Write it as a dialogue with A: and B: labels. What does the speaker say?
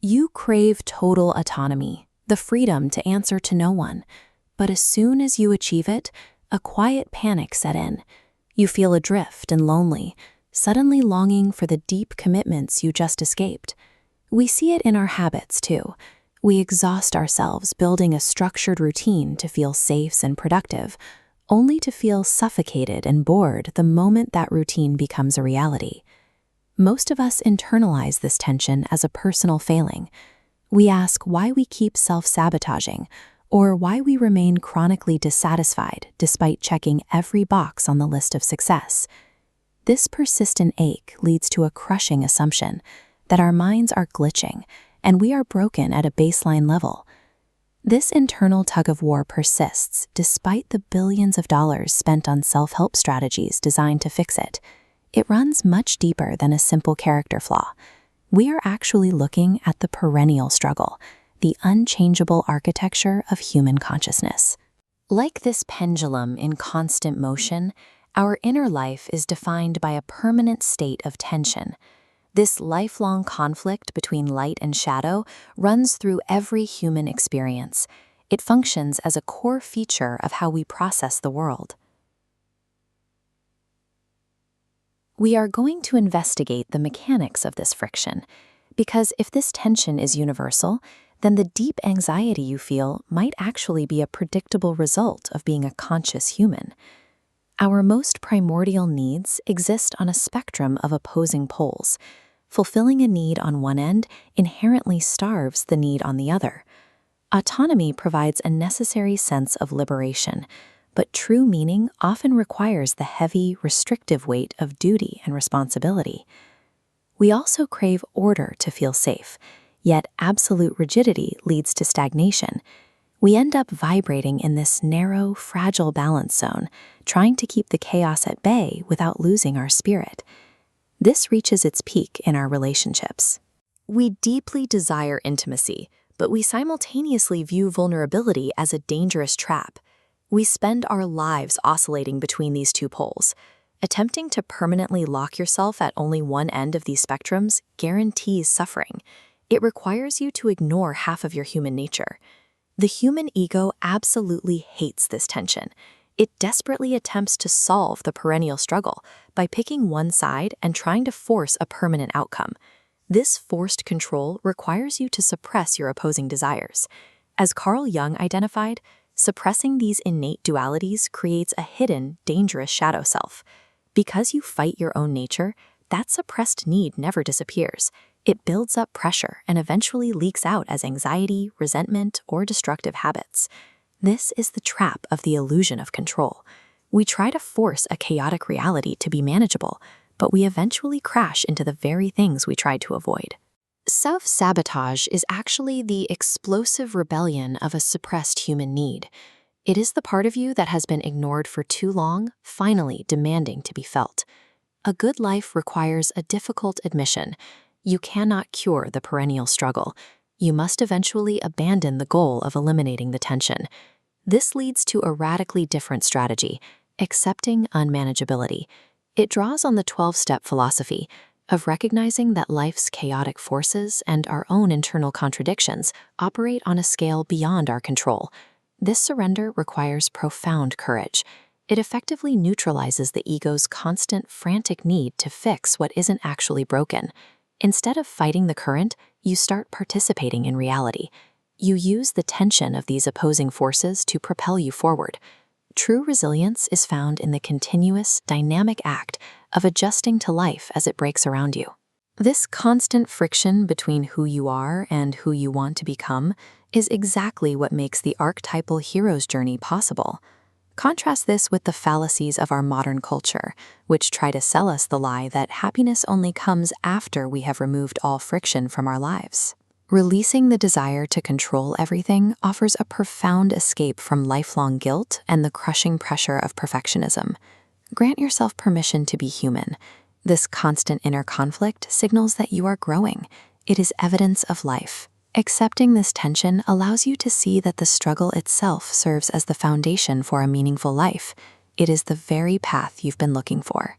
A: You crave total autonomy, the freedom to answer to no one. But as soon as you achieve it, a quiet panic set in. You feel adrift and lonely, suddenly longing for the deep commitments you just escaped. We see it in our habits, too. We exhaust ourselves building a structured routine to feel safe and productive, only to feel suffocated and bored the moment that routine becomes a reality. Most of us internalize this tension as a personal failing. We ask why we keep self-sabotaging, or why we remain chronically dissatisfied despite checking every box on the list of success. This persistent ache leads to a crushing assumption that our minds are glitching and we are broken at a baseline level. This internal tug-of-war persists despite the billions of dollars spent on self-help strategies designed to fix it. It runs much deeper than a simple character flaw. We are actually looking at the perennial struggle, the unchangeable architecture of human consciousness. Like this pendulum in constant motion, our inner life is defined by a permanent state of tension. This lifelong conflict between light and shadow runs through every human experience. It functions as a core feature of how we process the world. We are going to investigate the mechanics of this friction, because if this tension is universal, then the deep anxiety you feel might actually be a predictable result of being a conscious human. Our most primordial needs exist on a spectrum of opposing poles. Fulfilling a need on one end inherently starves the need on the other. Autonomy provides a necessary sense of liberation, but true meaning often requires the heavy, restrictive weight of duty and responsibility. We also crave order to feel safe, yet absolute rigidity leads to stagnation. We end up vibrating in this narrow, fragile balance zone, trying to keep the chaos at bay without losing our spirit. This reaches its peak in our relationships. We deeply desire intimacy, but we simultaneously view vulnerability as a dangerous trap. We spend our lives oscillating between these two poles. Attempting to permanently lock yourself at only one end of these spectrums guarantees suffering. It requires you to ignore half of your human nature. The human ego absolutely hates this tension. It desperately attempts to solve the perennial struggle by picking one side and trying to force a permanent outcome. This forced control requires you to suppress your opposing desires. As Carl Jung identified, suppressing these innate dualities creates a hidden, dangerous shadow self. Because you fight your own nature, that suppressed need never disappears. It builds up pressure and eventually leaks out as anxiety, resentment, or destructive habits. This is the trap of the illusion of control. We try to force a chaotic reality to be manageable, but we eventually crash into the very things we tried to avoid. Self-sabotage is actually the explosive rebellion of a suppressed human need. It is the part of you that has been ignored for too long, finally demanding to be felt. A good life requires a difficult admission. You cannot cure the perennial struggle. You must eventually abandon the goal of eliminating the tension. This leads to a radically different strategy, accepting unmanageability. It draws on the 12-step philosophy of recognizing that life's chaotic forces and our own internal contradictions operate on a scale beyond our control. This surrender requires profound courage. It effectively neutralizes the ego's constant, frantic need to fix what isn't actually broken. Instead of fighting the current, you start participating in reality. You use the tension of these opposing forces to propel you forward. True resilience is found in the continuous, dynamic act of adjusting to life as it breaks around you. This constant friction between who you are and who you want to become is exactly what makes the archetypal hero's journey possible. Contrast this with the fallacies of our modern culture, which try to sell us the lie that happiness only comes after we have removed all friction from our lives. Releasing the desire to control everything offers a profound escape from lifelong guilt and the crushing pressure of perfectionism. Grant yourself permission to be human. This constant inner conflict signals that you are growing. It is evidence of life. Accepting this tension allows you to see that the struggle itself serves as the foundation for a meaningful life. It is the very path you've been looking for.